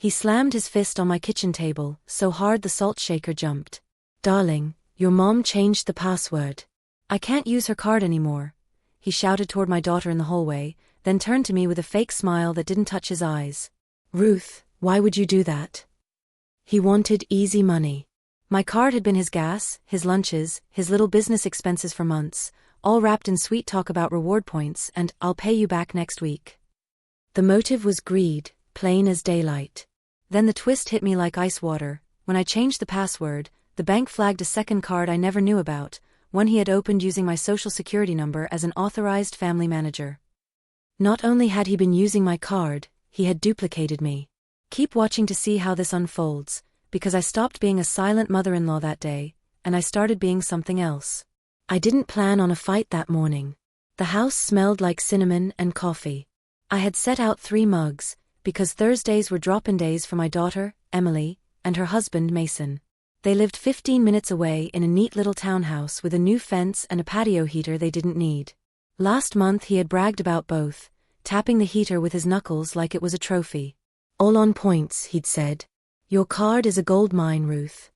He slammed his fist on my kitchen table, so hard the salt shaker jumped. "Darling, your mom changed the password. I can't use her card anymore," he shouted toward my daughter in the hallway, then turned to me with a fake smile that didn't touch his eyes. "Ruth, why would you do that?" He wanted easy money. My card had been his gas, his lunches, his little business expenses for months, all wrapped in sweet talk about reward points and "I'll pay you back next week." The motive was greed, plain as daylight. Then the twist hit me like ice water. When I changed the password, the bank flagged a second card I never knew about, one he had opened using my social security number as an authorized family manager. Not only had he been using my card, he had duplicated me. Keep watching to see how this unfolds, because I stopped being a silent mother-in-law that day, and I started being something else. I didn't plan on a fight that morning. The house smelled like cinnamon and coffee. I had set out 3 mugs, because Thursdays were drop-in days for my daughter, Emily, and her husband, Mason. They lived 15 minutes away in a neat little townhouse with a new fence and a patio heater they didn't need. Last month he had bragged about both, tapping the heater with his knuckles like it was a trophy. "All on points," he'd said. "Your card is a gold mine, Ruth."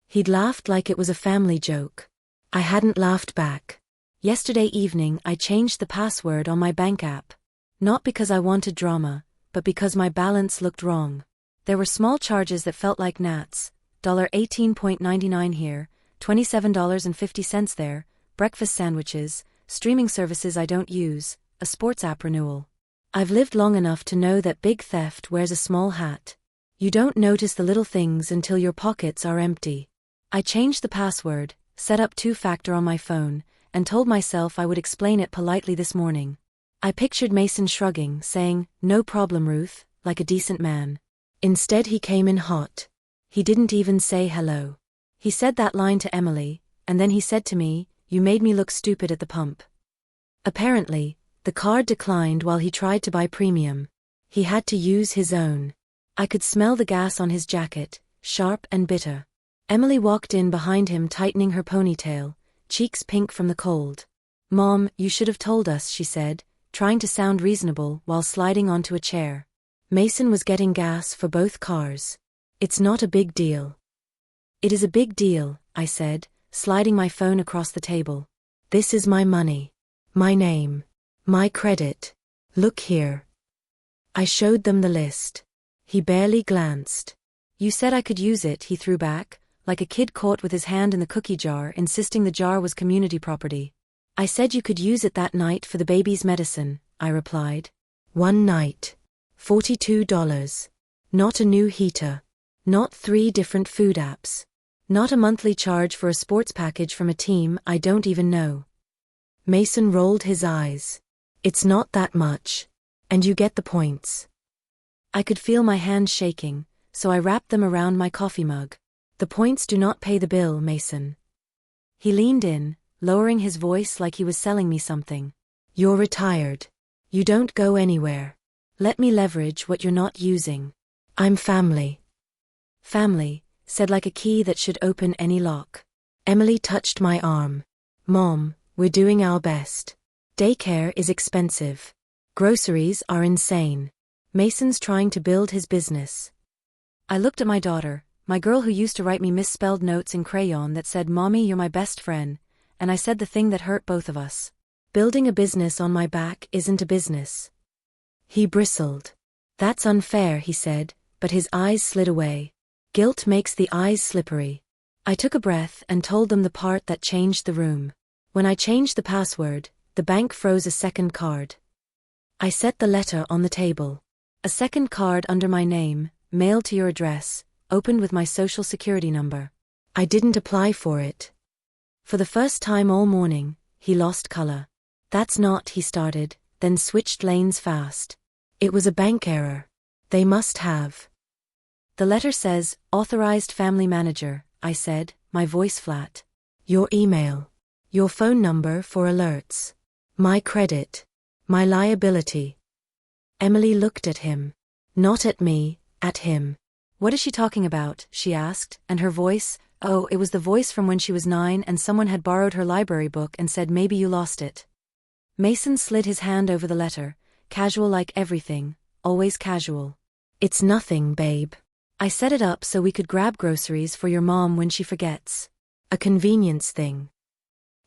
He'd laughed like it was a family joke. I hadn't laughed back. Yesterday evening I changed the password on my bank app. Not because I wanted drama, but because my balance looked wrong. There were small charges that felt like gnats. $18.99 here, $27.50 there, breakfast sandwiches, streaming services I don't use, a sports app renewal. I've lived long enough to know that big theft wears a small hat. You don't notice the little things until your pockets are empty. I changed the password, set up 2-factor on my phone, and told myself I would explain it politely this morning. I pictured Mason shrugging, saying, "No problem, Ruth," like a decent man. Instead he came in hot. He didn't even say hello. He said that line to Emily, and then he said to me, "You made me look stupid at the pump." Apparently, the card declined while he tried to buy premium. He had to use his own. I could smell the gas on his jacket, sharp and bitter. Emily walked in behind him, tightening her ponytail, cheeks pink from the cold. "Mom, you should have told us," she said, trying to sound reasonable while sliding onto a chair. Mason was getting gas for both cars. "It's not a big deal." "It is a big deal," I said, sliding my phone across the table. "This is my money. My name. My credit. Look here." I showed them the list. He barely glanced. "You said I could use it," he threw back, like a kid caught with his hand in the cookie jar, insisting the jar was community property. "I said you could use it that night for the baby's medicine," I replied. "One night. $42. Not a new heater. Not 3 different food apps. Not a monthly charge for a sports package from a team I don't even know." Mason rolled his eyes. "It's not that much. And you get the points." I could feel my hands shaking, so I wrapped them around my coffee mug. "The points do not pay the bill, Mason." He leaned in, lowering his voice like he was selling me something. "You're retired. You don't go anywhere. Let me leverage what you're not using. I'm family." "Family," said like a key that should open any lock. Emily touched my arm. "Mom, we're doing our best. Daycare is expensive. Groceries are insane. Mason's trying to build his business." I looked at my daughter, my girl who used to write me misspelled notes in crayon that said, "Mommy, you're my best friend," and I said the thing that hurt both of us. "Building a business on my back isn't a business." He bristled. "That's unfair," he said, but his eyes slid away. Guilt makes the eyes slippery. I took a breath and told them the part that changed the room. When I changed the password, the bank froze a second card. I set the letter on the table. A second card under my name, mailed to your address, opened with my social security number. I didn't apply for it. For the first time all morning, he lost color. "That's not," he started, then switched lanes fast. "It was a bank error. They must have." "The letter says, authorized family manager," I said, my voice flat. "Your email. Your phone number for alerts. My credit. My liability." Emily looked at him. Not at me, at him. "What is she talking about?" she asked, and her voice, oh, it was the voice from when she was 9 and someone had borrowed her library book and said maybe you lost it. Mason slid his hand over the letter, casual like everything, always casual. It's nothing, babe. I set it up so we could grab groceries for your mom when she forgets. A convenience thing.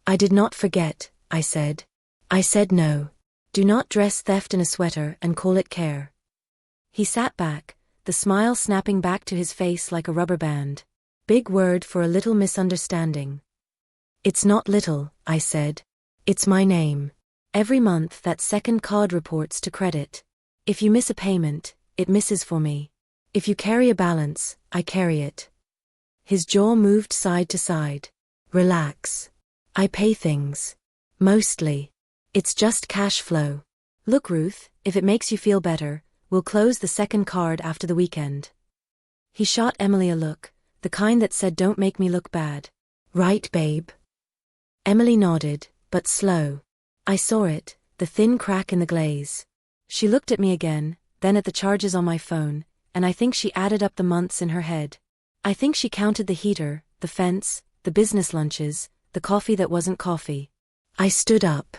I did not forget, I said. I said no. Do not dress theft in a sweater and call it care. He sat back, the smile snapping back to his face like a rubber band. Big word for a little misunderstanding. It's not little, I said. It's my name. Every month that second card reports to credit. If you miss a payment, it misses for me. If you carry a balance, I carry it. His jaw moved side to side. Relax. I pay things. Mostly. It's just cash flow. Look, Ruth, if it makes you feel better, we'll close the second card after the weekend. He shot Emily a look, the kind that said don't make me look bad. Right, babe? Emily nodded, but slow. I saw it, the thin crack in the glaze. She looked at me again, then at the charges on my phone, and I think she added up the months in her head. I think she counted the heater, the fence, the business lunches, the coffee that wasn't coffee. I stood up.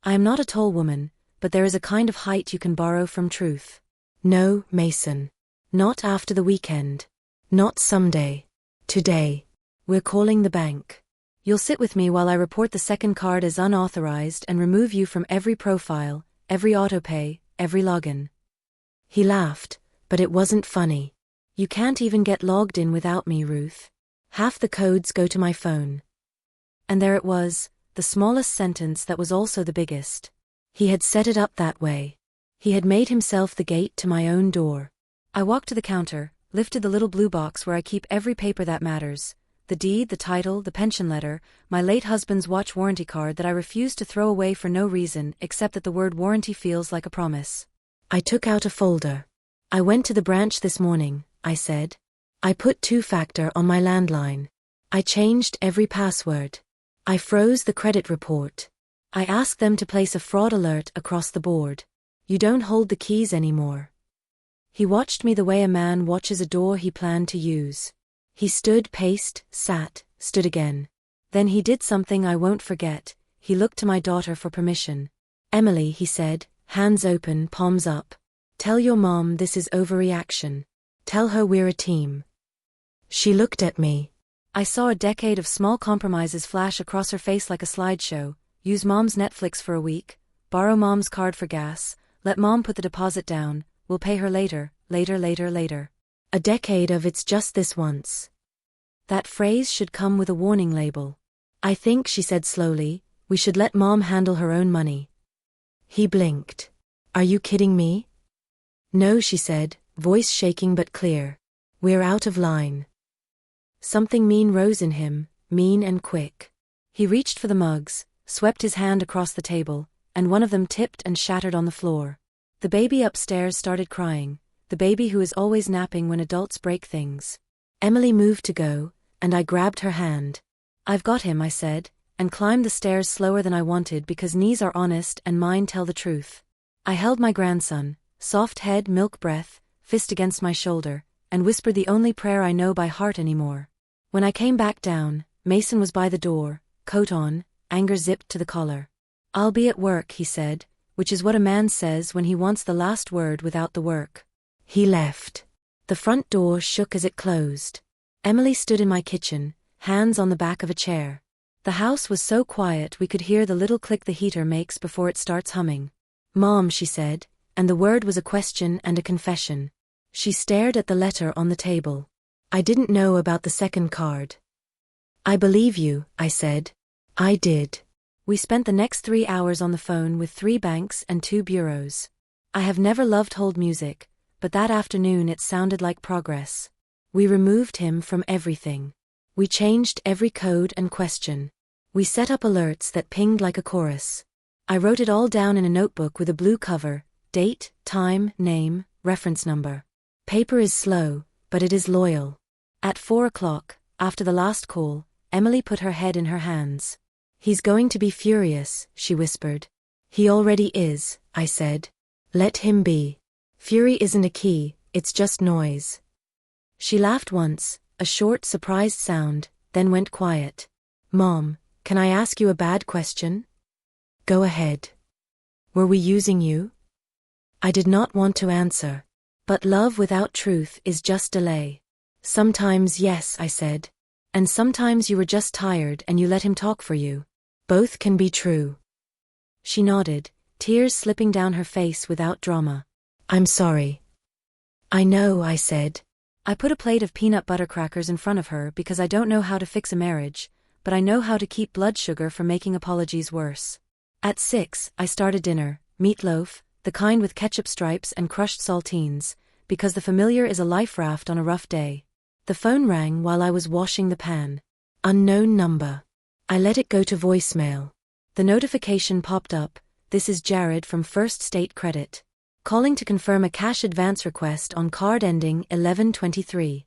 I am not a tall woman, but there is a kind of height you can borrow from truth. No, Mason. Not after the weekend. Not someday. Today. We're calling the bank. You'll sit with me while I report the second card as unauthorized and remove you from every profile, every autopay, every login. He laughed, but it wasn't funny. You can't even get logged in without me, Ruth. Half the codes go to my phone. And there it was, the smallest sentence that was also the biggest. He had set it up that way. He had made himself the gate to my own door. I walked to the counter, lifted the little blue box where I keep every paper that matters, the deed, the title, the pension letter, my late husband's watch warranty card that I refused to throw away for no reason except that the word warranty feels like a promise. I took out a folder. I went to the branch this morning, I said. I put two-factor on my landline. I changed every password. I froze the credit report. I asked them to place a fraud alert across the board. You don't hold the keys anymore. He watched me the way a man watches a door he planned to use. He stood, paced, sat, stood again. Then he did something I won't forget. He looked to my daughter for permission. Emily, he said, hands open, palms up. Tell your mom this is overreaction. Tell her we're a team. She looked at me. I saw a decade of small compromises flash across her face like a slideshow. Use mom's Netflix for a week. Borrow mom's card for gas. Let mom put the deposit down. We'll pay her later. A decade of it's just this once. That phrase should come with a warning label. I think, she said slowly, we should let mom handle her own money. He blinked. Are you kidding me? No, she said, voice shaking but clear. We're out of line. Something mean rose in him, mean and quick. He reached for the mugs, swept his hand across the table, and one of them tipped and shattered on the floor. The baby upstairs started crying, the baby who is always napping when adults break things. Emily moved to go, and I grabbed her hand. I've got him, I said, and climbed the stairs slower than I wanted because knees are honest and mine tell the truth. I held my grandson, soft head, milk breath, fist against my shoulder, and whispered the only prayer I know by heart anymore. When I came back down, Mason was by the door, coat on, anger zipped to the collar. I'll be at work, he said, which is what a man says when he wants the last word without the work. He left. The front door shook as it closed. Emily stood in my kitchen, hands on the back of a chair. The house was so quiet we could hear the little click the heater makes before it starts humming. Mom, she said, and the word was a question and a confession. She stared at the letter on the table. I didn't know about the second card. I believe you, I said. I did. We spent the next 3 hours on the phone with 3 banks and 2 bureaus. I have never loved hold music, but that afternoon it sounded like progress. We removed him from everything. We changed every code and question. We set up alerts that pinged like a chorus. I wrote it all down in a notebook with a blue cover, date, time, name, reference number. Paper is slow, but it is loyal. At 4 o'clock, after the last call, Emily put her head in her hands. He's going to be furious, she whispered. He already is, I said. Let him be. Fury isn't a key, it's just noise. She laughed once, a short, surprised sound, then went quiet. Mom, can I ask you a bad question? Go ahead. Were we using you? I did not want to answer. But love without truth is just delay. Sometimes yes, I said. And sometimes you were just tired and you let him talk for you. Both can be true. She nodded, tears slipping down her face without drama. I'm sorry. I know, I said. I put a plate of peanut butter crackers in front of her because I don't know how to fix a marriage, but I know how to keep blood sugar from making apologies worse. At 6, I started dinner, meatloaf, the kind with ketchup stripes and crushed saltines, because the familiar is a life raft on a rough day. The phone rang while I was washing the pan. Unknown number. I let it go to voicemail. The notification popped up, "This is Jared from First State Credit. Calling to confirm a cash advance request on card ending 1123.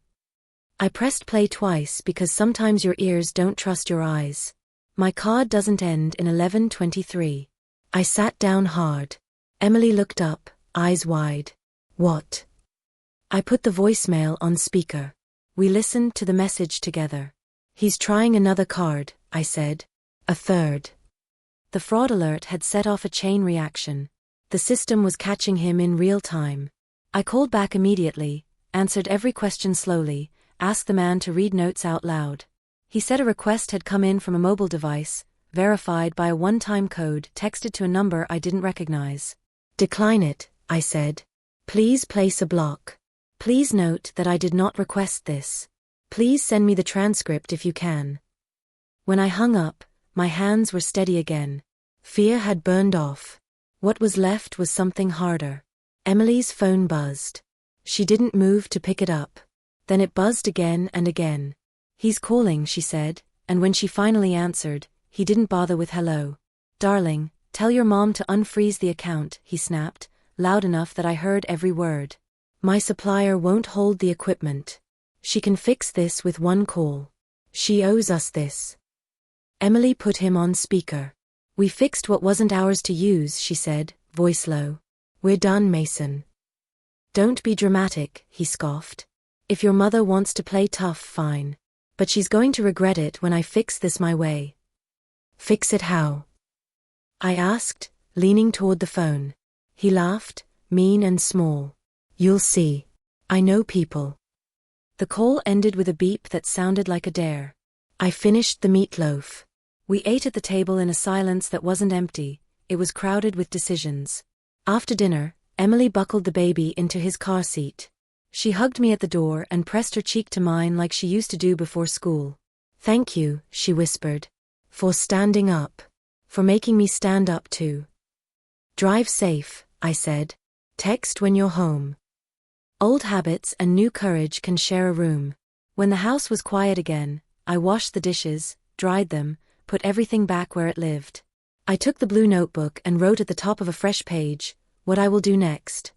I pressed play twice because sometimes your ears don't trust your eyes. My card doesn't end in 1123. I sat down hard. Emily looked up, eyes wide. What? I put the voicemail on speaker. We listened to the message together. He's trying another card, I said. A third. The fraud alert had set off a chain reaction. The system was catching him in real time. I called back immediately, answered every question slowly, asked the man to read notes out loud. He said a request had come in from a mobile device, verified by a one-time code texted to a number I didn't recognize. Decline it, I said. Please place a block. Please note that I did not request this. Please send me the transcript if you can. When I hung up, my hands were steady again. Fear had burned off. What was left was something harder. Emily's phone buzzed. She didn't move to pick it up. Then it buzzed again and again. He's calling, she said, and when she finally answered, he didn't bother with hello. Darling, tell your mom to unfreeze the account, he snapped, loud enough that I heard every word. My supplier won't hold the equipment. She can fix this with one call. She owes us this. Emily put him on speaker. We fixed what wasn't ours to use, she said, voice low. We're done, Mason. Don't be dramatic, he scoffed. If your mother wants to play tough, fine. But she's going to regret it when I fix this my way. Fix it how? I asked, leaning toward the phone. He laughed, mean and small. You'll see. I know people. The call ended with a beep that sounded like a dare. I finished the meatloaf. We ate at the table in a silence that wasn't empty, it was crowded with decisions. After dinner, Emily buckled the baby into his car seat. She hugged me at the door and pressed her cheek to mine like she used to do before school. Thank you, she whispered. For standing up. For making me stand up too. Drive safe, I said. Text when you're home. Old habits and new courage can share a room. When the house was quiet again, I washed the dishes, dried them, put everything back where it lived. I took the blue notebook and wrote at the top of a fresh page, what I will do next.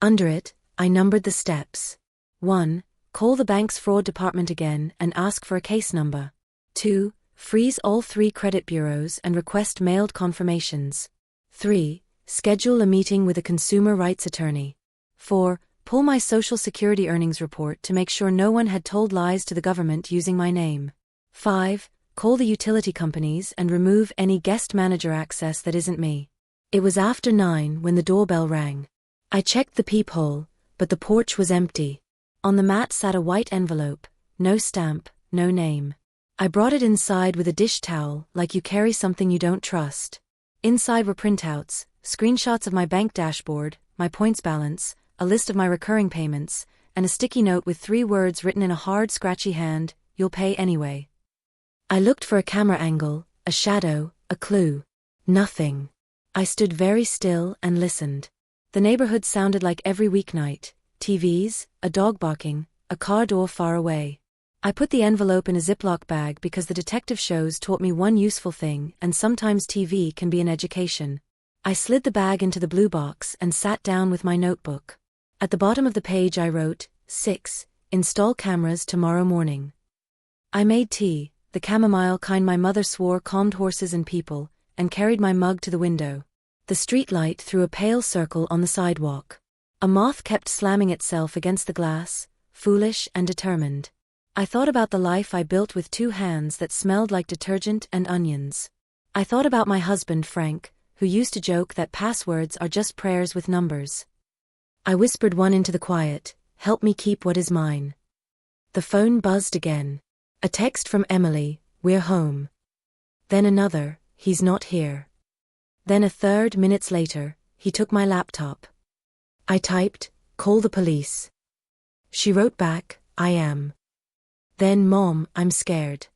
Under it, I numbered the steps. 1. Call the bank's fraud department again and ask for a case number. 2. Freeze all 3 credit bureaus and request mailed confirmations. 3. Schedule a meeting with a consumer rights attorney. 4. Pull my Social Security earnings report to make sure no one had told lies to the government using my name. 5. Call the utility companies and remove any guest manager access that isn't me. It was after 9 when the doorbell rang. I checked the peephole, but the porch was empty. On the mat sat a white envelope, no stamp, no name. I brought it inside with a dish towel like you carry something you don't trust. Inside were printouts, screenshots of my bank dashboard, my points balance, a list of my recurring payments, and a sticky note with 3 words written in a hard, scratchy hand, "You'll pay anyway." I looked for a camera angle, a shadow, a clue. Nothing. I stood very still and listened. The neighborhood sounded like every weeknight, TVs, a dog barking, a car door far away. I put the envelope in a Ziploc bag because the detective shows taught me one useful thing, and sometimes TV can be an education. I slid the bag into the blue box and sat down with my notebook. At the bottom of the page I wrote, 6. Install cameras tomorrow morning. I made tea, the chamomile kind my mother swore calmed horses and people, and carried my mug to the window. The streetlight threw a pale circle on the sidewalk. A moth kept slamming itself against the glass, foolish and determined. I thought about the life I built with 2 hands that smelled like detergent and onions. I thought about my husband Frank, who used to joke that passwords are just prayers with numbers. I whispered one into the quiet, "Help me keep what is mine." The phone buzzed again. A text from Emily, "We're home." Then another, "He's not here." Then a third. Minutes later, he took my laptop. I typed, "Call the police." She wrote back, "I am." Then, "Mom, I'm scared."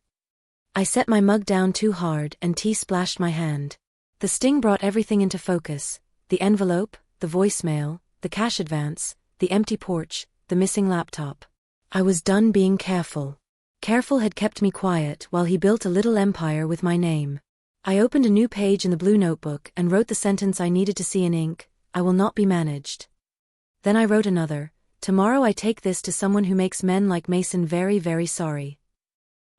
I set my mug down too hard and tea splashed my hand. The sting brought everything into focus: the envelope, the voicemail, the cash advance, the empty porch, the missing laptop. I was done being careful. Careful had kept me quiet while he built a little empire with my name. I opened a new page in the blue notebook and wrote the sentence I needed to see in ink: "I will not be managed." Then I wrote another: "Tomorrow I take this to someone who makes men like Mason very, very sorry."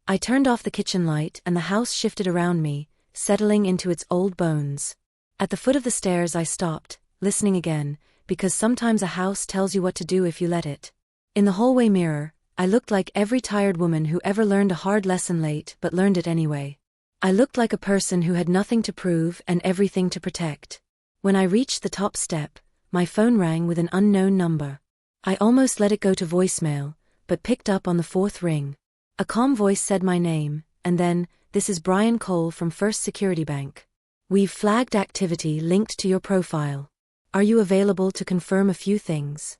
I turned off the kitchen light and the house shifted around me, settling into its old bones. At the foot of the stairs I stopped, listening again, because sometimes a house tells you what to do if you let it. In the hallway mirror, I looked like every tired woman who ever learned a hard lesson late but learned it anyway. I looked like a person who had nothing to prove and everything to protect. When I reached the top step, my phone rang with an unknown number. I almost let it go to voicemail, but picked up on the fourth ring. A calm voice said my name, and then, "This is Brian Cole from First Security Bank. We've flagged activity linked to your profile. Are you available to confirm a few things?"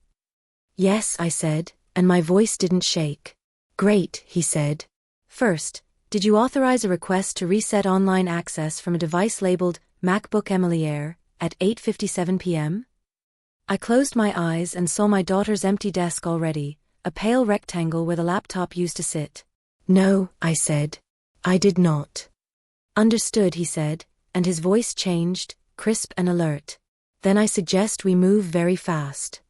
"Yes," I said, and my voice didn't shake. "Great," he said. "First, did you authorize a request to reset online access from a device labeled MacBook Emily Air at 8:57 p.m.? I closed my eyes and saw my daughter's empty desk already, a pale rectangle where the laptop used to sit. "No," I said. "I did not." "Understood," he said, and his voice changed, crisp and alert. "Then I suggest we move very fast."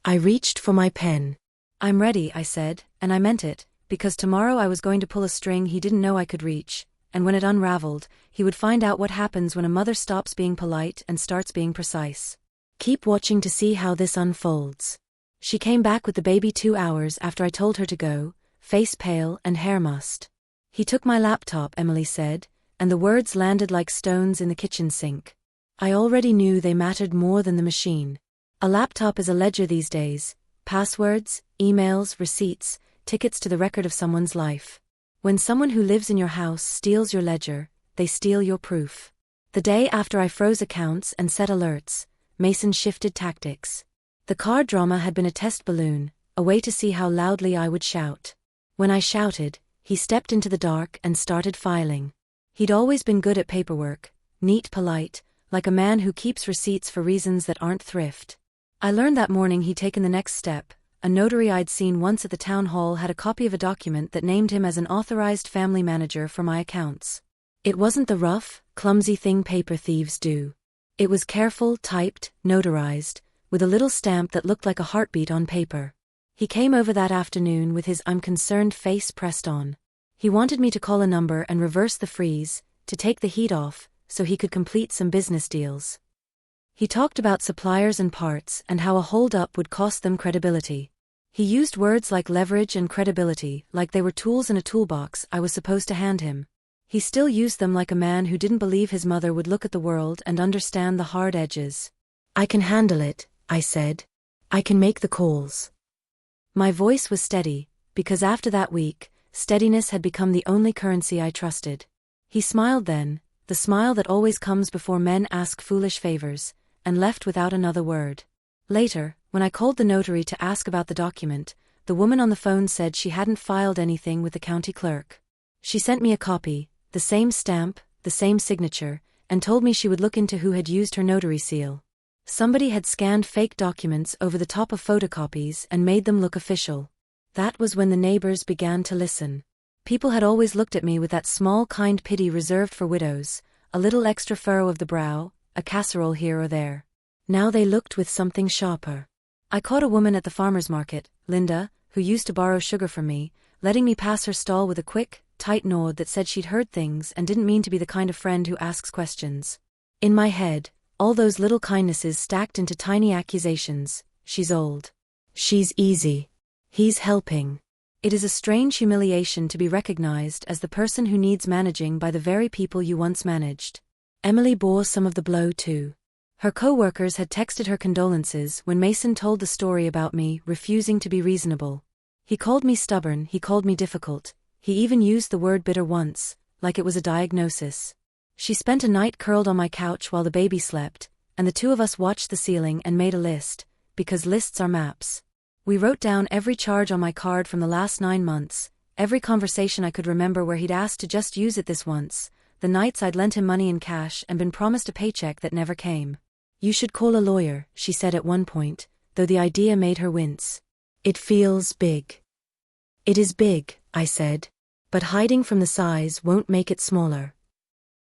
I reached for my pen. "I'm ready," I said, and I meant it, because tomorrow I was going to pull a string he didn't know I could reach, and when it unraveled, he would find out what happens when a mother stops being polite and starts being precise. Keep watching to see how this unfolds. She came back with the baby 2 hours after I told her to go, face pale and hair mussed. "He took my laptop," Emily said, and the words landed like stones in the kitchen sink. I already knew they mattered more than the machine. A laptop is a ledger these days: passwords, emails, receipts, tickets to the record of someone's life. When someone who lives in your house steals your ledger, they steal your proof. The day after I froze accounts and set alerts, Mason shifted tactics. The car drama had been a test balloon, a way to see how loudly I would shout. When I shouted, he stepped into the dark and started filing. He'd always been good at paperwork, neat, polite, like a man who keeps receipts for reasons that aren't thrift. I learned that morning he'd taken the next step. A notary I'd seen once at the town hall had a copy of a document that named him as an authorized family manager for my accounts. It wasn't the rough, clumsy thing paper thieves do. It was careful, typed, notarized, with a little stamp that looked like a heartbeat on paper. He came over that afternoon with his "I'm concerned" face pressed on. He wanted me to call a number and reverse the freeze, to take the heat off, so he could complete some business deals. He talked about suppliers and parts and how a hold-up would cost them credibility. He used words like leverage and credibility like they were tools in a toolbox I was supposed to hand him. He still used them like a man who didn't believe his mother would look at the world and understand the hard edges. "I can handle it," I said. "I can make the calls." My voice was steady, because after that week, steadiness had become the only currency I trusted. He smiled then, the smile that always comes before men ask foolish favors, and left without another word. Later, when I called the notary to ask about the document, the woman on the phone said she hadn't filed anything with the county clerk. She sent me a copy, the same stamp, the same signature, and told me she would look into who had used her notary seal. Somebody had scanned fake documents over the top of photocopies and made them look official. That was when the neighbors began to listen. People had always looked at me with that small kind pity reserved for widows, a little extra furrow of the brow, a casserole here or there. Now they looked with something sharper. I caught a woman at the farmer's market, Linda, who used to borrow sugar from me, letting me pass her stall with a quick, tight nod that said she'd heard things and didn't mean to be the kind of friend who asks questions. In my head, all those little kindnesses stacked into tiny accusations. She's old. She's easy. He's helping. It is a strange humiliation to be recognized as the person who needs managing by the very people you once managed. Emily bore some of the blow too. Her co-workers had texted her condolences when Mason told the story about me refusing to be reasonable. He called me stubborn, he called me difficult, he even used the word bitter once, like it was a diagnosis. She spent a night curled on my couch while the baby slept, and the two of us watched the ceiling and made a list, because lists are maps. We wrote down every charge on my card from the last 9 months, every conversation I could remember where he'd asked to just use it this once, the nights I'd lent him money in cash and been promised a paycheck that never came. "You should call a lawyer," she said at one point, though the idea made her wince. "It feels big." "It is big," I said. "But hiding from the size won't make it smaller."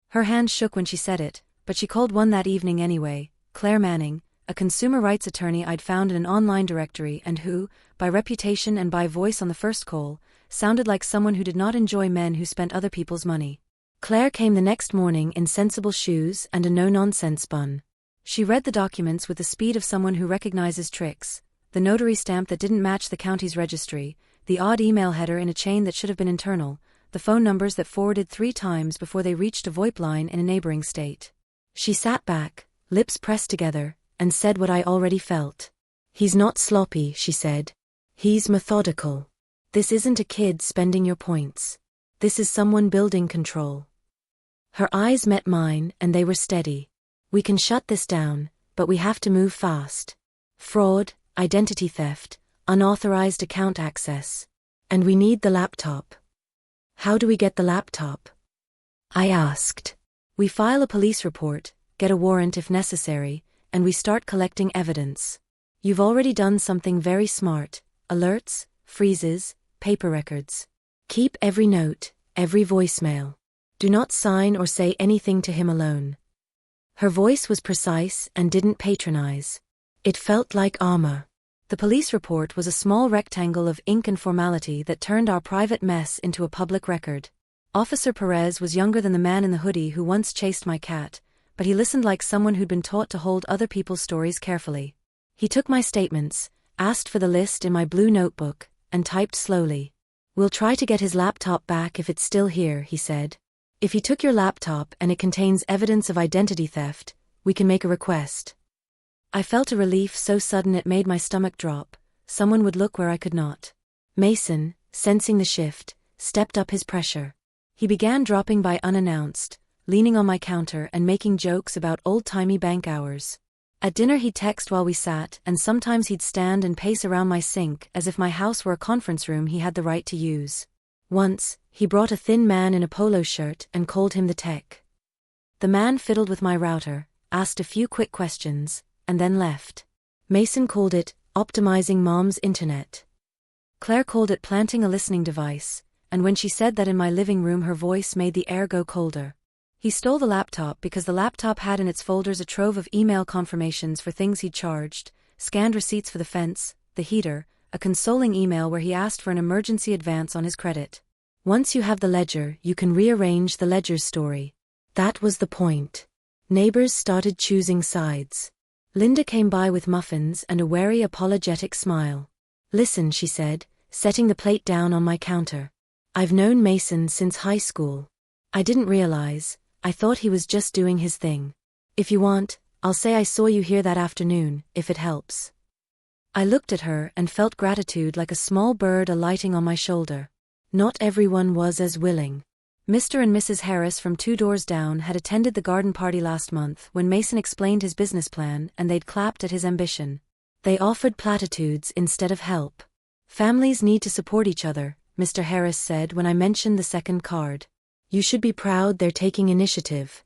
Her hand shook when she said it, but she called one that evening anyway, Claire Manning, a consumer rights attorney I'd found in an online directory and who, by reputation and by voice on the first call, sounded like someone who did not enjoy men who spent other people's money. Claire came the next morning in sensible shoes and a no-nonsense bun. She read the documents with the speed of someone who recognizes tricks, the notary stamp that didn't match the county's registry, the odd email header in a chain that should have been internal, the phone numbers that forwarded 3 times before they reached a VoIP line in a neighboring state. She sat back, lips pressed together, and said what I already felt. "He's not sloppy," she said. "He's methodical. This isn't a kid spending your points. This is someone building control." Her eyes met mine and they were steady. "We can shut this down, but we have to move fast. Fraud, identity theft, unauthorized account access. And we need the laptop." "How do we get the laptop?" I asked. "We file a police report, get a warrant if necessary, and we start collecting evidence. You've already done something very smart: alerts, freezes, paper records. Keep every note, every voicemail. Do not sign or say anything to him alone." Her voice was precise and didn't patronize. It felt like armor. The police report was a small rectangle of ink and formality that turned our private mess into a public record. Officer Perez was younger than the man in the hoodie who once chased my cat, but he listened like someone who'd been taught to hold other people's stories carefully. He took my statements, asked for the list in my blue notebook, and typed slowly. "We'll try to get his laptop back if it's still here," he said. "If he took your laptop and it contains evidence of identity theft, we can make a request." I felt a relief so sudden it made my stomach drop. Someone would look where I could not. Mason, sensing the shift, stepped up his pressure. He began dropping by unannounced, leaning on my counter and making jokes about old-timey bank hours. At dinner he'd text while we sat, and sometimes he'd stand and pace around my sink as if my house were a conference room he had the right to use. Once, he brought a thin man in a polo shirt and called him the tech. The man fiddled with my router, asked a few quick questions, and then left. Mason called it optimizing mom's internet. Claire called it planting a listening device, and when she said that in my living room her voice made the air go colder. He stole the laptop because the laptop had in its folders a trove of email confirmations for things he'd charged, scanned receipts for the fence, the heater, a consoling email where he asked for an emergency advance on his credit. Once you have the ledger, you can rearrange the ledger's story. That was the point. Neighbors started choosing sides. Linda came by with muffins and a wary apologetic smile. "Listen," she said, setting the plate down on my counter. "I've known Mason since high school. I didn't realize, I thought he was just doing his thing. If you want, I'll say I saw you here that afternoon, if it helps." I looked at her and felt gratitude like a small bird alighting on my shoulder. Not everyone was as willing. Mr. and Mrs. Harris from 2 doors down had attended the garden party last month when Mason explained his business plan and they'd clapped at his ambition. They offered platitudes instead of help. "Families need to support each other," Mr. Harris said when I mentioned the second card. "You should be proud they're taking initiative.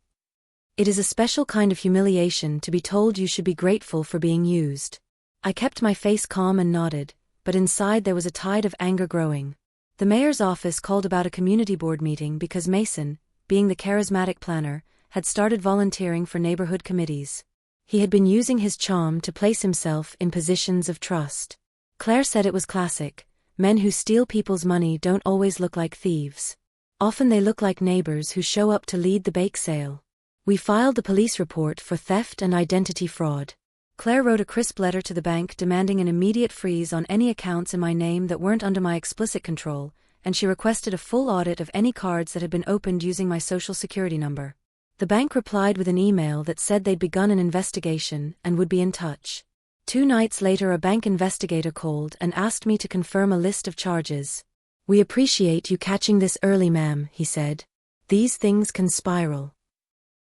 It is a special kind of humiliation to be told you should be grateful for being used." I kept my face calm and nodded, but inside there was a tide of anger growing. The mayor's office called about a community board meeting because Mason, being the charismatic planner, had started volunteering for neighborhood committees. He had been using his charm to place himself in positions of trust. Claire said it was classic. Men who steal people's money don't always look like thieves. Often they look like neighbors who show up to lead the bake sale. We filed the police report for theft and identity fraud. Claire wrote a crisp letter to the bank demanding an immediate freeze on any accounts in my name that weren't under my explicit control, and she requested a full audit of any cards that had been opened using my social security number. The bank replied with an email that said they'd begun an investigation and would be in touch. 2 nights later, a bank investigator called and asked me to confirm a list of charges. "We appreciate you catching this early, ma'am," he said. "These things can spiral."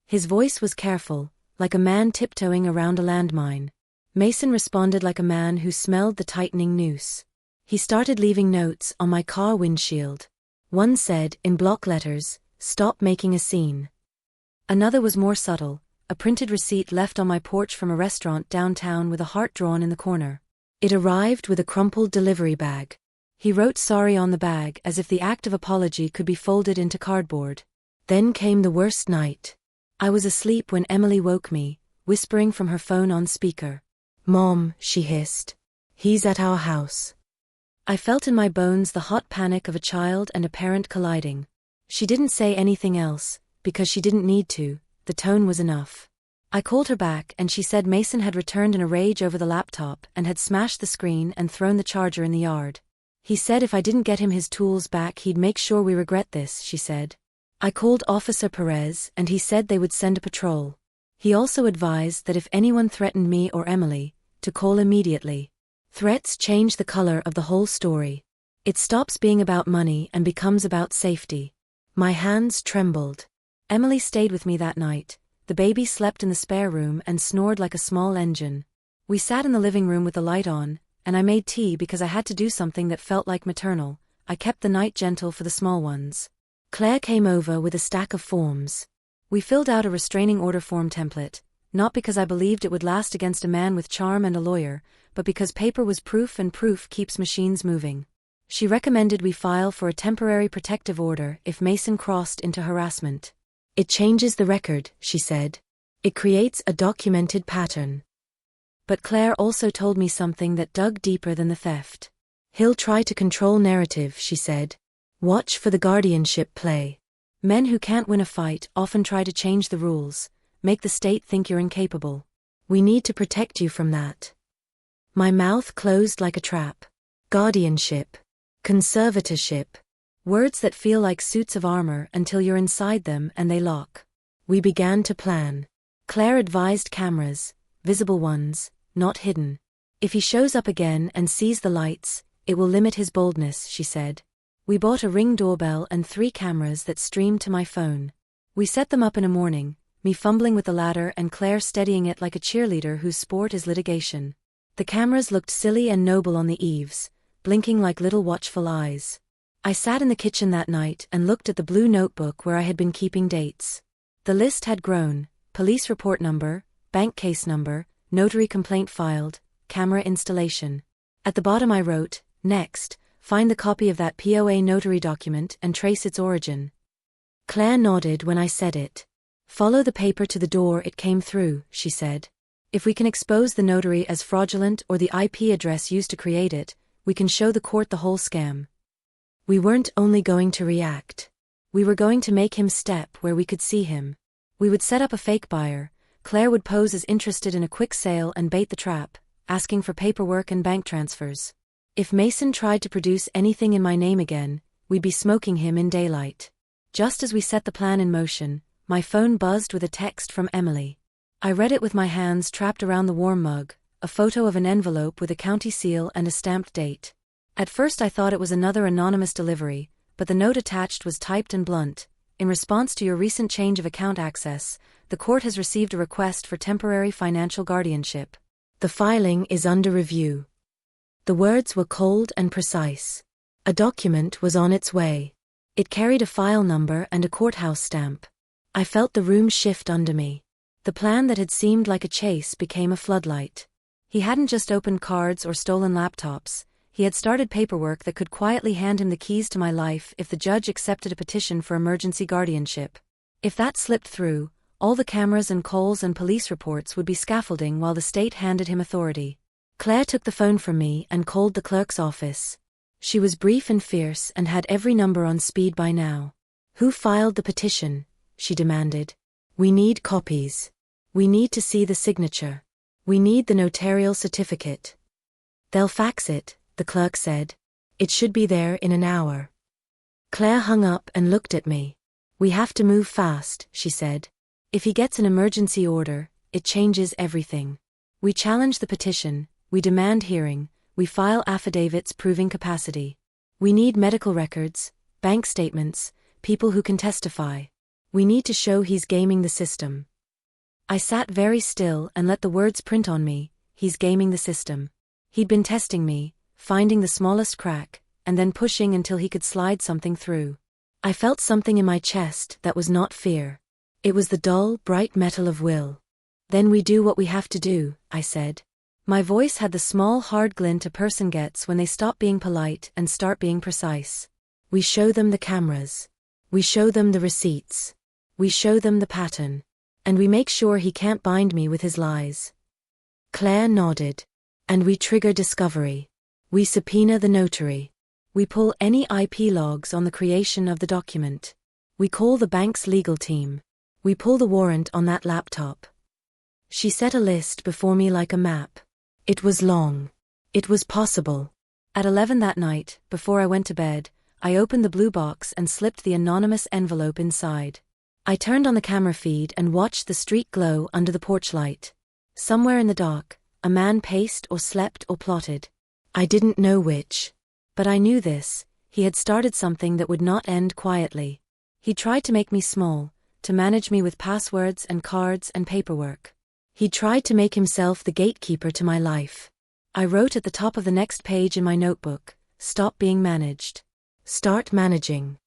His voice was careful, like a man tiptoeing around a landmine. Mason responded like a man who smelled the tightening noose. He started leaving notes on my car windshield. One said, in block letters, "Stop making a scene." Another was more subtle, a printed receipt left on my porch from a restaurant downtown with a heart drawn in the corner. It arrived with a crumpled delivery bag. He wrote sorry on the bag as if the act of apology could be folded into cardboard. Then came the worst night. I was asleep when Emily woke me, whispering from her phone on speaker. "Mom," she hissed. "He's at our house." I felt in my bones the hot panic of a child and a parent colliding. She didn't say anything else, because she didn't need to. The tone was enough. I called her back and she said Mason had returned in a rage over the laptop and had smashed the screen and thrown the charger in the yard. He said if I didn't get him his tools back he'd make sure we regret this, she said. I called Officer Perez and he said they would send a patrol. He also advised that if anyone threatened me or Emily, to call immediately. Threats change the color of the whole story. It stops being about money and becomes about safety. My hands trembled. Emily stayed with me that night. The baby slept in the spare room and snored like a small engine. We sat in the living room with the light on, and I made tea because I had to do something that felt like maternal. I kept the night gentle for the small ones. Claire came over with a stack of forms. We filled out a restraining order form template, not because I believed it would last against a man with charm and a lawyer, but because paper was proof and proof keeps machines moving. She recommended we file for a temporary protective order if Mason crossed into harassment. "It changes the record," she said. "It creates a documented pattern." But Claire also told me something that dug deeper than the theft. "He'll try to control narrative," she said. "Watch for the guardianship play. Men who can't win a fight often try to change the rules, make the state think you're incapable. We need to protect you from that." My mouth closed like a trap. Guardianship. Conservatorship. Words that feel like suits of armor until you're inside them and they lock. We began to plan. Claire advised cameras, visible ones, not hidden. "If he shows up again and sees the lights, it will limit his boldness," she said. We bought a Ring doorbell and 3 cameras that streamed to my phone. We set them up in a morning, me fumbling with the ladder and Claire steadying it like a cheerleader whose sport is litigation. The cameras looked silly and noble on the eaves, blinking like little watchful eyes. I sat in the kitchen that night and looked at the blue notebook where I had been keeping dates. The list had grown: police report number, bank case number, notary complaint filed, camera installation. At the bottom I wrote, "Next, find the copy of that POA notary document and trace its origin." Claire nodded when I said it. "Follow the paper to the door it came through," she said. "If we can expose the notary as fraudulent or the IP address used to create it, we can show the court the whole scam." We weren't only going to react. We were going to make him step where we could see him. We would set up a fake buyer. Claire would pose as interested in a quick sale and bait the trap, asking for paperwork and bank transfers. If Mason tried to produce anything in my name again, we'd be smoking him in daylight. Just as we set the plan in motion, my phone buzzed with a text from Emily. I read it with my hands trapped around the warm mug, a photo of an envelope with a county seal and a stamped date. At first I thought it was another anonymous delivery, but the note attached was typed and blunt. "In response to your recent change of account access, the court has received a request for temporary financial guardianship. The filing is under review." The words were cold and precise. A document was on its way. It carried a file number and a courthouse stamp. I felt the room shift under me. The plan that had seemed like a chase became a floodlight. He hadn't just opened cards or stolen laptops. He had started paperwork that could quietly hand him the keys to my life if the judge accepted a petition for emergency guardianship. If that slipped through, all the cameras and calls and police reports would be scaffolding while the state handed him authority. Claire took the phone from me and called the clerk's office. She was brief and fierce and had every number on speed by now. "Who filed the petition?" she demanded. "We need copies. We need to see the signature. We need the notarial certificate." "They'll fax it," the clerk said. "It should be there in an hour." Claire hung up and looked at me. "We have to move fast," she said. If he gets an emergency order, it changes everything. We challenge the petition, we demand hearing, we file affidavits proving capacity. We need medical records, bank statements, people who can testify. We need to show he's gaming the system. I sat very still and let the words print on me, he's gaming the system. He'd been testing me, finding the smallest crack, and then pushing until he could slide something through. I felt something in my chest that was not fear. It was the dull, bright metal of will. Then we do what we have to do, I said. My voice had the small, hard glint a person gets when they stop being polite and start being precise. We show them the cameras. We show them the receipts. We show them the pattern. And we make sure he can't bind me with his lies. Claire nodded. And we trigger discovery. We subpoena the notary. We pull any IP logs on the creation of the document. We call the bank's legal team. We pull the warrant on that laptop. She set a list before me like a map. It was long. It was possible. At 11 that night, before I went to bed, I opened the blue box and slipped the anonymous envelope inside. I turned on the camera feed and watched the street glow under the porch light. Somewhere in the dark, a man paced or slept or plotted. I didn't know which. But I knew this, he had started something that would not end quietly. He tried to make me small, to manage me with passwords and cards and paperwork. He tried to make himself the gatekeeper to my life. I wrote at the top of the next page in my notebook, "Stop being managed. Start managing."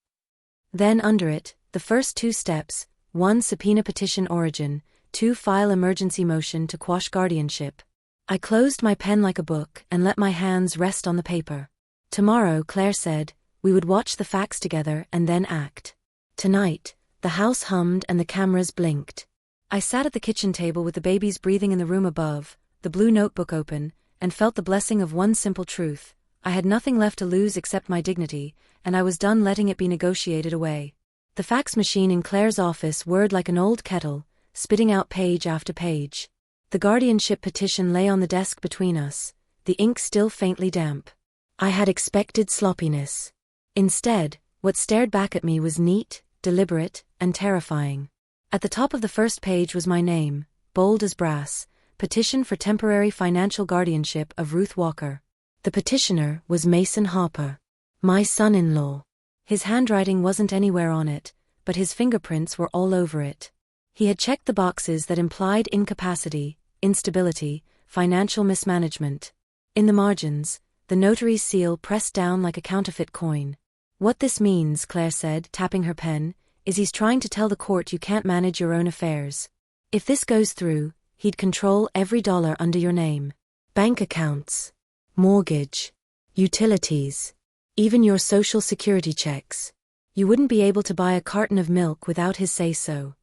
Then under it, the first 2 steps, 1 subpoena petition origin, 2 file emergency motion to quash guardianship. I closed my pen like a book and let my hands rest on the paper. Tomorrow, Claire said, we would watch the facts together and then act. Tonight, the house hummed and the cameras blinked. I sat at the kitchen table with the babies breathing in the room above, the blue notebook open, and felt the blessing of one simple truth. I had nothing left to lose except my dignity, and I was done letting it be negotiated away. The fax machine in Claire's office whirred like an old kettle, spitting out page after page. The guardianship petition lay on the desk between us, the ink still faintly damp. I had expected sloppiness. Instead, what stared back at me was neat, deliberate, and terrifying. At the top of the first page was my name, bold as brass, Petition for Temporary Financial Guardianship of Ruth Walker. The petitioner was Mason Harper, my son-in-law. His handwriting wasn't anywhere on it, but his fingerprints were all over it. He had checked the boxes that implied incapacity, instability, financial mismanagement. In the margins, the notary's seal pressed down like a counterfeit coin. What this means, Claire said, tapping her pen, is he's trying to tell the court you can't manage your own affairs. If this goes through, he'd control every dollar under your name. Bank accounts, mortgage, utilities, even your social security checks. You wouldn't be able to buy a carton of milk without his say-so.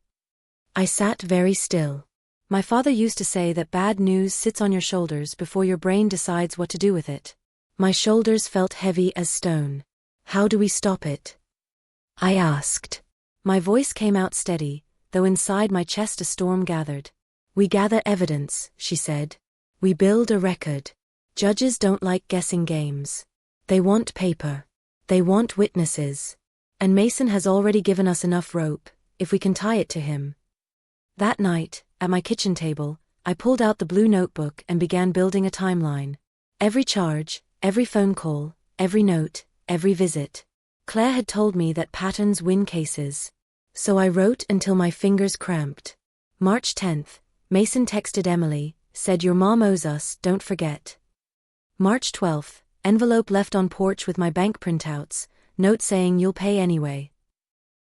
I sat very still. My father used to say that bad news sits on your shoulders before your brain decides what to do with it. My shoulders felt heavy as stone. How do we stop it? I asked. My voice came out steady, though inside my chest a storm gathered. We gather evidence, she said. We build a record. Judges don't like guessing games. They want paper. They want witnesses. And Mason has already given us enough rope, if we can tie it to him. That night, at my kitchen table, I pulled out the blue notebook and began building a timeline. Every charge, every phone call, every note, every visit. Claire had told me that patterns win cases. So I wrote until my fingers cramped. March 10th, Mason texted Emily, said your mom owes us, don't forget. March 12th, envelope left on porch with my bank printouts, note saying you'll pay anyway.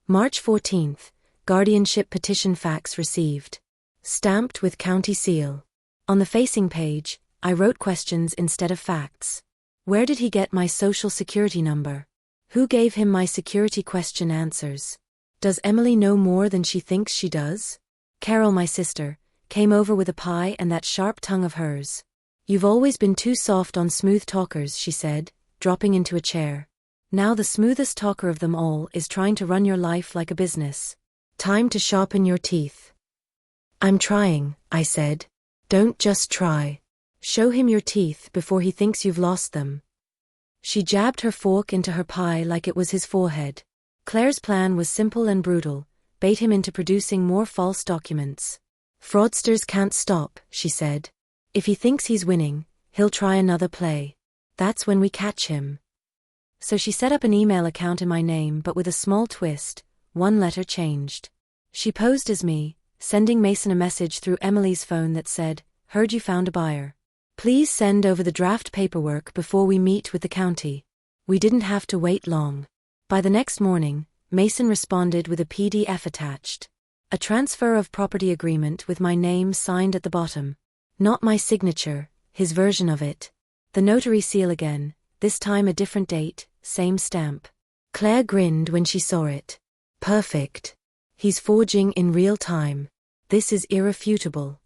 March 14th, guardianship petition fax received. Stamped with county seal. On the facing page, I wrote questions instead of facts. Where did he get my social security number? Who gave him my security question answers? Does Emily know more than she thinks she does? Carol, my sister, came over with a pie and that sharp tongue of hers. You've always been too soft on smooth talkers, she said, dropping into a chair. Now the smoothest talker of them all is trying to run your life like a business. Time to sharpen your teeth. I'm trying, I said. Don't just try. Show him your teeth before he thinks you've lost them. She jabbed her fork into her pie like it was his forehead. Claire's plan was simple and brutal. bait him into producing more false documents. "Fraudsters can't stop," she said. "If he thinks he's winning, he'll try another play. That's when we catch him." So she set up an email account in my name, but with a small twist: one letter changed. She posed as me, sending Mason a message through Emily's phone that said, "Heard you found a buyer. Please send over the draft paperwork before we meet with the county." We didn't have to wait long. By the next morning, Mason responded with a PDF attached. A transfer of property agreement with my name signed at the bottom. Not my signature, his version of it. The notary seal again, this time a different date, same stamp. Claire grinned when she saw it. "Perfect. He's forging in real time. This is irrefutable."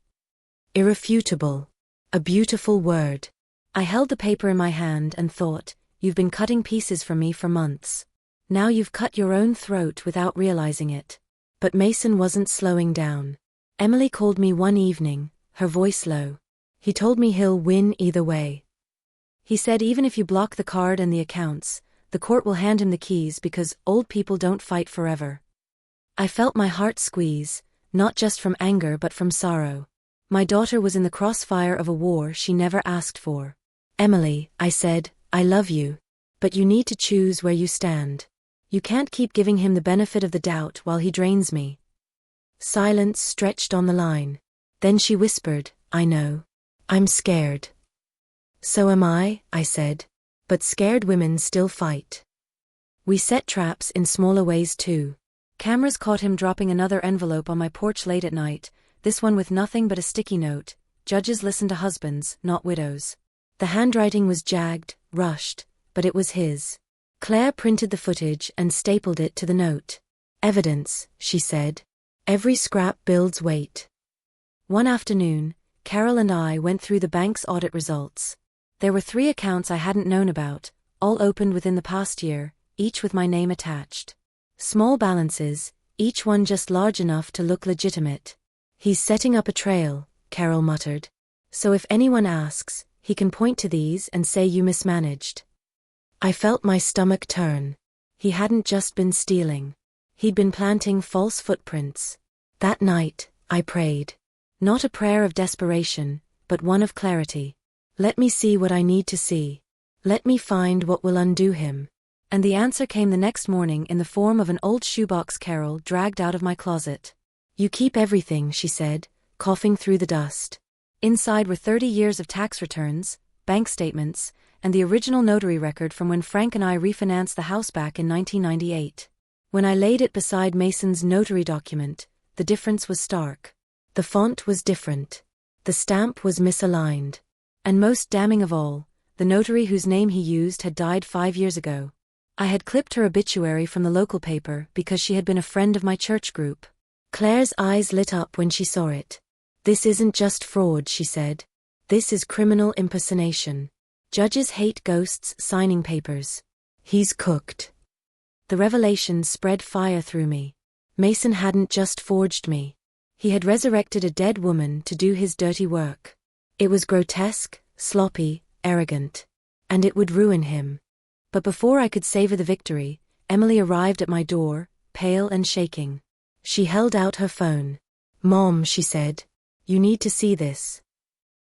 Irrefutable. A beautiful word. I held the paper in my hand and thought, you've been cutting pieces from me for months. Now you've cut your own throat without realizing it. But Mason wasn't slowing down. Emily called me one evening, her voice low. "He told me he'll win either way. He said even if you block the card and the accounts, the court will hand him the keys because old people don't fight forever." I felt my heart squeeze, not just from anger but from sorrow. My daughter was in the crossfire of a war she never asked for. "Emily," I said, "I love you. But you need to choose where you stand. You can't keep giving him the benefit of the doubt while he drains me." Silence stretched on the line. Then she whispered, "I know. I'm scared." "So am I," I said. "But scared women still fight." We set traps in smaller ways too. Cameras caught him dropping another envelope on my porch late at night, this one with nothing but a sticky note: "Judges listen to husbands, not widows." The handwriting was jagged, rushed, but it was his. Claire printed the footage and stapled it to the note. "Evidence," she said. "Every scrap builds weight." One afternoon, Carol and I went through the bank's audit results. There were 3 accounts I hadn't known about, all opened within the past year, each with my name attached. Small balances, each one just large enough to look legitimate. "He's setting up a trail," Carol muttered. "So if anyone asks, he can point to these and say you mismanaged." I felt my stomach turn. He hadn't just been stealing. He'd been planting false footprints. That night, I prayed. Not a prayer of desperation, but one of clarity. Let me see what I need to see. Let me find what will undo him. And the answer came the next morning in the form of an old shoebox Carol dragged out of my closet. "You keep everything," she said, coughing through the dust. Inside were 30 years of tax returns, bank statements, and the original notary record from when Frank and I refinanced the house back in 1998. When I laid it beside Mason's notary document, the difference was stark. The font was different. The stamp was misaligned. And most damning of all, the notary whose name he used had died 5 years ago. I had clipped her obituary from the local paper because she had been a friend of my church group. Claire's eyes lit up when she saw it. "This isn't just fraud," she said. "This is criminal impersonation. Judges hate ghosts signing papers. He's cooked." The revelation spread fire through me. Mason hadn't just forged me. He had resurrected a dead woman to do his dirty work. It was grotesque, sloppy, arrogant. And it would ruin him. But before I could savor the victory, Emily arrived at my door, pale and shaking. She held out her phone. "Mom," she said, "you need to see this."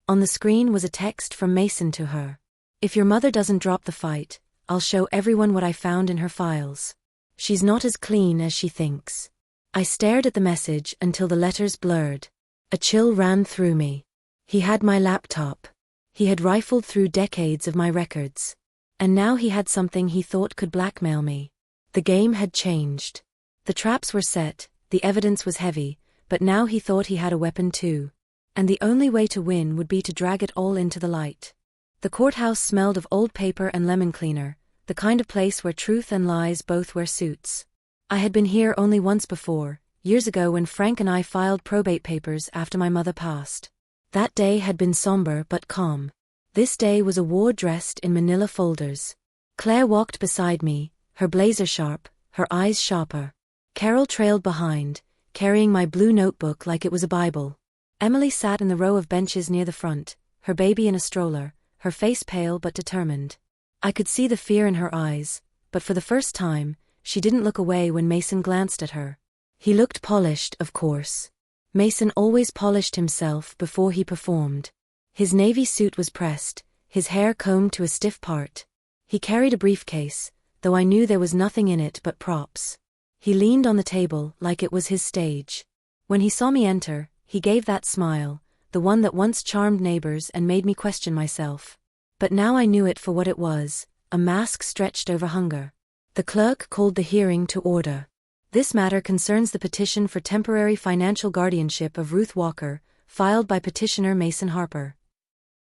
On the screen was a text from Mason to her. "If your mother doesn't drop the fight, I'll show everyone what I found in her files. She's not as clean as she thinks." I stared at the message until the letters blurred. A chill ran through me. He had my laptop. He had rifled through decades of my records. And now he had something he thought could blackmail me. The game had changed. The traps were set, the evidence was heavy, but now he thought he had a weapon too. And the only way to win would be to drag it all into the light. The courthouse smelled of old paper and lemon cleaner, the kind of place where truth and lies both wear suits. I had been here only once before, years ago when Frank and I filed probate papers after my mother passed. That day had been somber but calm. This day was a war dressed in manila folders. Claire walked beside me, her blazer sharp, her eyes sharper. Carol trailed behind, carrying my blue notebook like it was a Bible. Emily sat in the row of benches near the front, her baby in a stroller, her face pale but determined. I could see the fear in her eyes, but for the first time, she didn't look away when Mason glanced at her. He looked polished, of course. Mason always polished himself before he performed. His navy suit was pressed, his hair combed to a stiff part. He carried a briefcase, though I knew there was nothing in it but props. He leaned on the table like it was his stage. When he saw me enter, he gave that smile, the one that once charmed neighbors and made me question myself. But now I knew it for what it was, a mask stretched over hunger. The clerk called the hearing to order. This matter concerns the petition for temporary financial guardianship of Ruth Walker, filed by petitioner Mason Harper.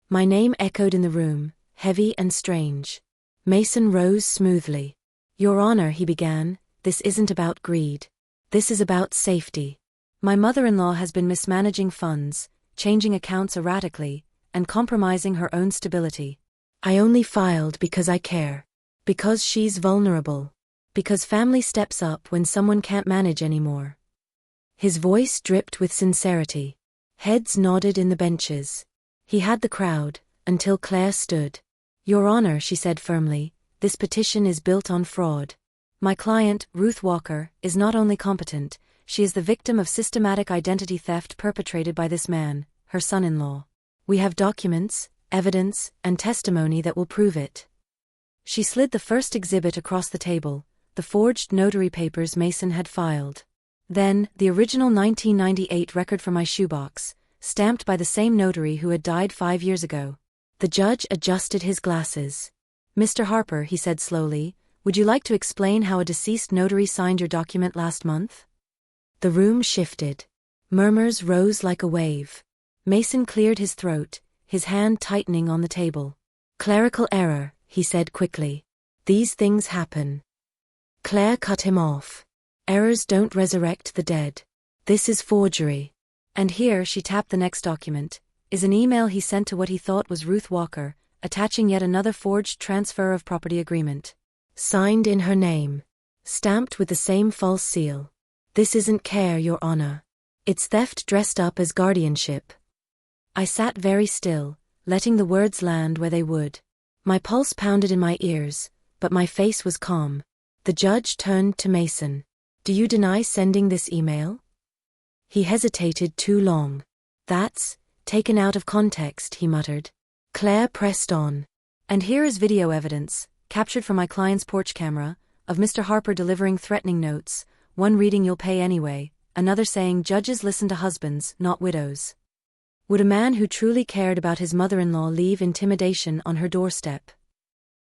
My name echoed in the room, heavy and strange. Mason rose smoothly. Your Honor, he began, this isn't about greed. This is about safety. My mother-in-law has been mismanaging funds, changing accounts erratically, and compromising her own stability. I only filed because I care. Because she's vulnerable. Because family steps up when someone can't manage anymore. His voice dripped with sincerity. Heads nodded in the benches. He had the crowd, until Claire stood. Your Honor, she said firmly, this petition is built on fraud. My client, Ruth Walker, is not only competent, she is the victim of systematic identity theft perpetrated by this man, her son-in-law. We have documents, evidence, and testimony that will prove it. She slid the first exhibit across the table, the forged notary papers Mason had filed. Then, the original 1998 record from my shoebox, stamped by the same notary who had died 5 years ago. The judge adjusted his glasses. Mr. Harper, he said slowly, would you like to explain how a deceased notary signed your document last month? The room shifted. Murmurs rose like a wave. Mason cleared his throat, his hand tightening on the table. Clerical error, he said quickly. These things happen. Claire cut him off. Errors don't resurrect the dead. This is forgery. And here, she tapped the next document, is an email he sent to what he thought was Ruth Walker, attaching yet another forged transfer of property agreement. Signed in her name. Stamped with the same false seal. This isn't care, Your Honor. It's theft dressed up as guardianship. I sat very still, letting the words land where they would. My pulse pounded in my ears, but my face was calm. The judge turned to Mason. Do you deny sending this email? He hesitated too long. That's taken out of context, he muttered. Claire pressed on. And here is video evidence, captured from my client's porch camera, of Mr. Harper delivering threatening notes, one reading you'll pay anyway, another saying judges listen to husbands, not widows. Would a man who truly cared about his mother-in-law leave intimidation on her doorstep?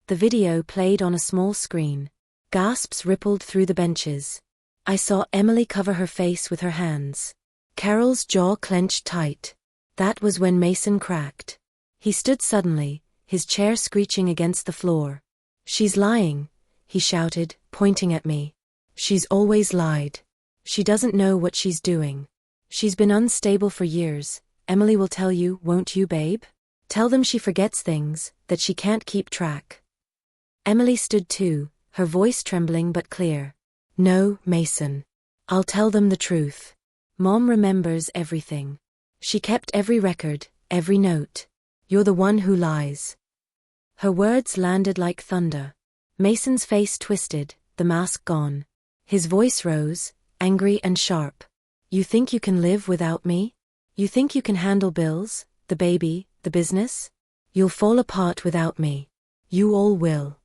The video played on a small screen. Gasps rippled through the benches. I saw Emily cover her face with her hands. Carol's jaw clenched tight. That was when Mason cracked. He stood suddenly, his chair screeching against the floor. She's lying, he shouted, pointing at me. She's always lied. She doesn't know what she's doing. She's been unstable for years. Emily will tell you, won't you, babe? Tell them she forgets things, that she can't keep track. Emily stood too, her voice trembling but clear. No, Mason. I'll tell them the truth. Mom remembers everything. She kept every record, every note. You're the one who lies. Her words landed like thunder. Mason's face twisted, the mask gone. His voice rose, angry and sharp. You think you can live without me? You think you can handle bills, the baby, the business? You'll fall apart without me. You all will.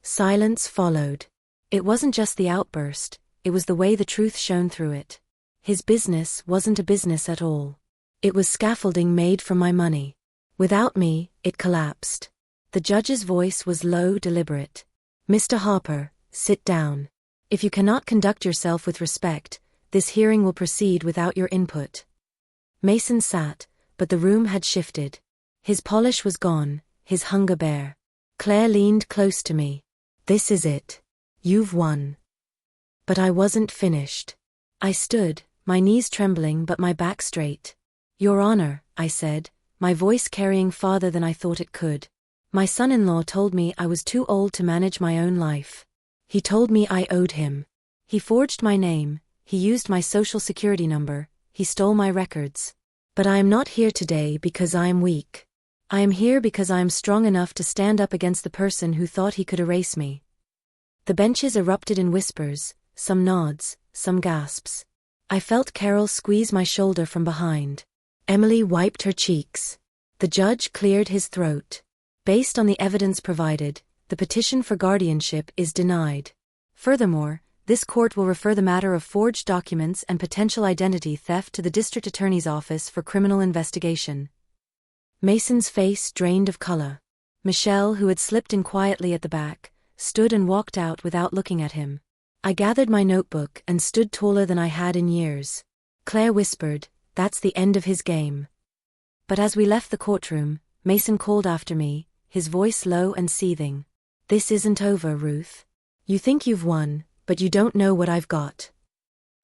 Silence followed. It wasn't just the outburst, it was the way the truth shone through it. His business wasn't a business at all. It was scaffolding made from my money. Without me, it collapsed. The judge's voice was low, deliberate. Mr. Harper, sit down. If you cannot conduct yourself with respect, this hearing will proceed without your input. Mason sat, but the room had shifted. His polish was gone, his hunger bare. Claire leaned close to me. This is it. You've won. But I wasn't finished. I stood, my knees trembling but my back straight. Your Honor, I said, my voice carrying farther than I thought it could. My son-in-law told me I was too old to manage my own life. He told me I owed him. He forged my name, he used my social security number, he stole my records. But I am not here today because I am weak. I am here because I am strong enough to stand up against the person who thought he could erase me. The benches erupted in whispers, some nods, some gasps. I felt Carol squeeze my shoulder from behind. Emily wiped her cheeks. The judge cleared his throat. Based on the evidence provided, the petition for guardianship is denied. Furthermore, this court will refer the matter of forged documents and potential identity theft to the District Attorney's Office for criminal investigation. Mason's face drained of color. Michelle, who had slipped in quietly at the back, stood and walked out without looking at him. I gathered my notebook and stood taller than I had in years. Claire whispered, "That's the end of his game." But as we left the courtroom, Mason called after me, his voice low and seething. "This isn't over, Ruth. You think you've won, but you don't know what I've got."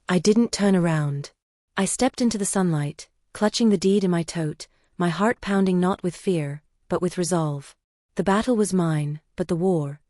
I didn't turn around. I stepped into the sunlight, clutching the deed in my tote, my heart pounding not with fear, but with resolve. The battle was mine, but the war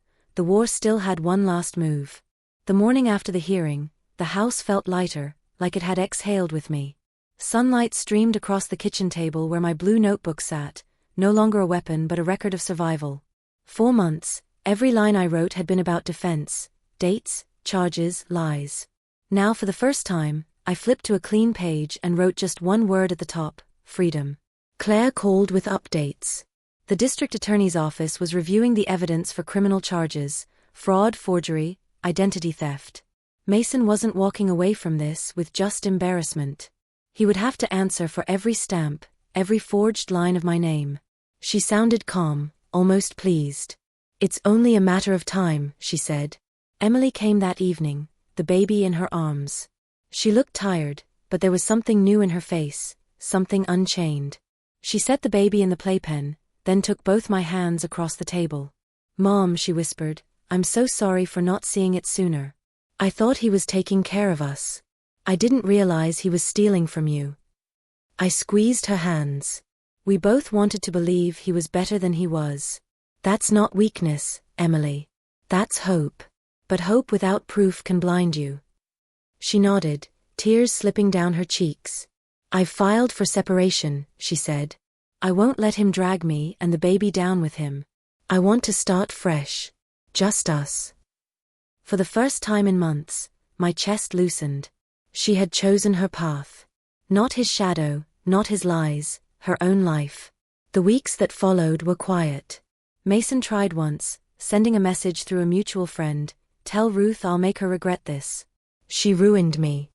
still had one last move. The morning after the hearing, the house felt lighter, like it had exhaled with me. Sunlight streamed across the kitchen table where my blue notebook sat, no longer a weapon but a record of survival. 4 months, every line I wrote had been about defense, dates, charges, lies. Now for the first time, I flipped to a clean page and wrote just one word at the top: freedom. Claire called with updates. The district attorney's office was reviewing the evidence for criminal charges: fraud, forgery, identity theft. Mason wasn't walking away from this with just embarrassment. He would have to answer for every stamp, every forged line of my name. She sounded calm, almost pleased. "It's only a matter of time," she said. Emily came that evening, the baby in her arms. She looked tired, but there was something new in her face, something unchained. She set the baby in the playpen, then took both my hands across the table. "Mom," she whispered, "I'm so sorry for not seeing it sooner. I thought he was taking care of us. I didn't realize he was stealing from you." I squeezed her hands. We both wanted to believe he was better than he was. "That's not weakness, Emily. That's hope. But hope without proof can blind you." She nodded, tears slipping down her cheeks. "I've filed for separation," she said. "I won't let him drag me and the baby down with him. I want to start fresh. Just us." For the first time in months, my chest loosened. She had chosen her path. Not his shadow, not his lies, her own life. The weeks that followed were quiet. Mason tried once, sending a message through a mutual friend: "Tell Ruth I'll make her regret this. She ruined me."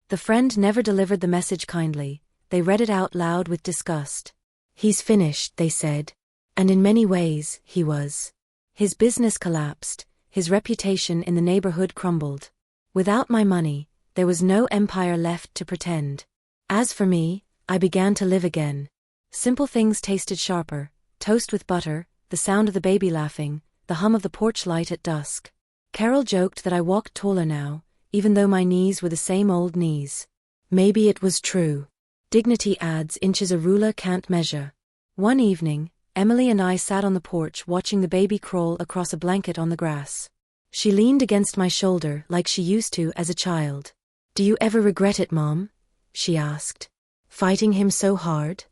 The friend never delivered the message kindly. They read it out loud with disgust. "He's finished," they said. And in many ways, he was. His business collapsed, his reputation in the neighborhood crumbled. Without my money, there was no empire left to pretend. As for me, I began to live again. Simple things tasted sharper: toast with butter, the sound of the baby laughing, the hum of the porch light at dusk. Carol joked that I walked taller now, even though my knees were the same old knees. Maybe it was true. Dignity adds inches a ruler can't measure. One evening, Emily and I sat on the porch watching the baby crawl across a blanket on the grass. She leaned against my shoulder like she used to as a child. "Do you ever regret it, Mom?" she asked. "Fighting him so hard?"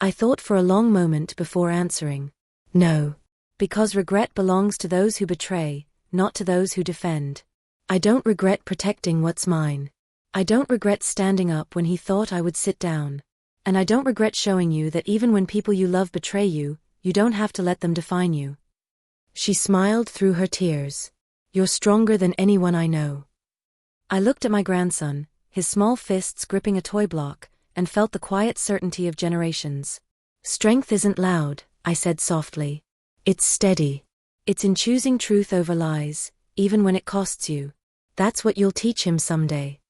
I thought for a long moment before answering. No. Because regret belongs to those who betray, not to those who defend. I don't regret protecting what's mine. I don't regret standing up when he thought I would sit down. And I don't regret showing you that even when people you love betray you, you don't have to let them define you. She smiled through her tears. "You're stronger than anyone I know." I looked at my grandson, his small fists gripping a toy block, and felt the quiet certainty of generations. "Strength isn't loud," I said softly. "It's steady. It's in choosing truth over lies, even when it costs you. That's what you'll teach him someday."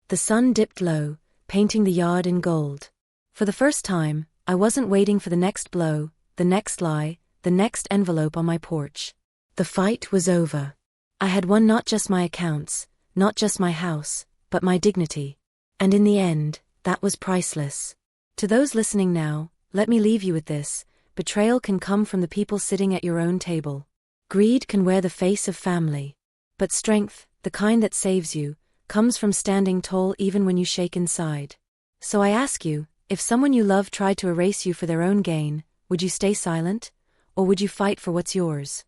The sun dipped low, painting the yard in gold. For the first time, I wasn't waiting for the next blow, the next lie, the next envelope on my porch. The fight was over. I had won not just my accounts, not just my house, but my dignity. And in the end, that was priceless. To those listening now, let me leave you with this: betrayal can come from the people sitting at your own table. Greed can wear the face of family. But strength, the kind that saves you, comes from standing tall even when you shake inside. So I ask you, if someone you love tried to erase you for their own gain, would you stay silent? Or would you fight for what's yours?